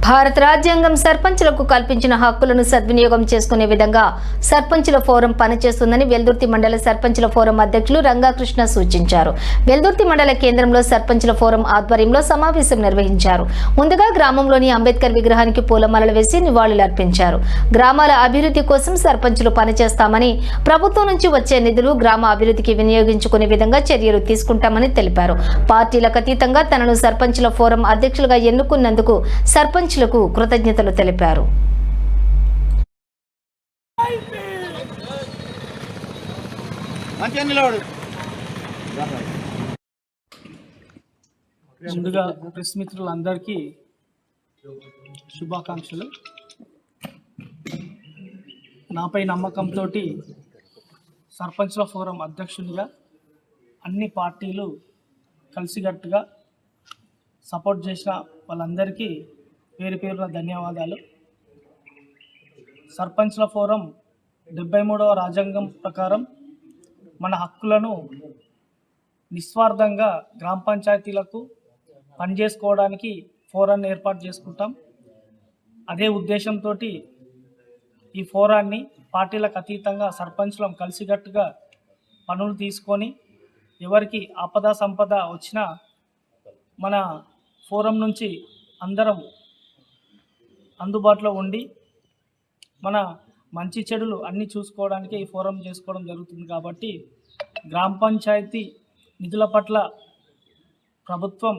భారత రాజ్యాంగం సర్పంచులకు కల్పించిన హక్కులను సద్వినియోగం చేసుకునే విధంగా సర్పంచుల ఫోరం పనిచేస్తుందని వెల్దుర్తి మండల సర్పంచుల ఫోరం అధ్యక్షులు రంగాకృష్ణ సూచించారు. వెల్దుర్తి మండల కేంద్రంలో సర్పంచుల ఫోరం ఆధ్వర్యంలో సమావేశం నిర్వహించారు. ముందుగా గ్రామంలోని అంబేద్కర్ విగ్రహానికి పూలమాలలు వేసి నివాళులర్పించారు. గ్రామాల అభివృద్ధి కోసం సర్పంచులు పనిచేస్తామని, ప్రభుత్వం నుంచి వచ్చే నిధులు గ్రామ అభివృద్ధికి వినియోగించుకునే విధంగా చర్యలు తీసుకుంటామని తెలిపారు. పార్టీలకు అతీతంగా తనను సర్పంచుల ఫోరం అధ్యక్షులుగా ఎన్నుకున్నందుకు సర్పంచులకు కృతజ్ఞతలు తెలిపారు. ముందుగా ప్రెస్ మిత్రులందరికీ శుభాకాంక్షలు. నాపై నమ్మకంతో సర్పంచ్ల ఫోరం అధ్యక్షునిగా అన్ని పార్టీలు కలిసికట్టుగా సపోర్ట్ చేసిన వాళ్ళందరికీ పేరు పేరున ధన్యవాదాలు. సర్పంచ్ల ఫోరం 73వ రాజ్యాంగం ప్రకారం మన హక్కులను నిస్వార్థంగా గ్రామ పంచాయతీలకు పనిచేసుకోవడానికి ఫోరాన్ని ఏర్పాటు చేసుకుంటాం. అదే ఉద్దేశంతో ఈ ఫోరాన్ని పార్టీలకు అతీతంగా సర్పంచ్లం కలిసికట్టుగా పనులు తీసుకొని ఎవరికి ఆపద సంపద వచ్చినా మన ఫోరం నుంచి అందరం అందుబాటులో ఉండి మన మంచి చెడులు అన్నీ చూసుకోవడానికి ఈ ఫోరం చేసుకోవడం జరుగుతుంది. కాబట్టి గ్రామ పంచాయతీ నిధుల పట్ల ప్రభుత్వం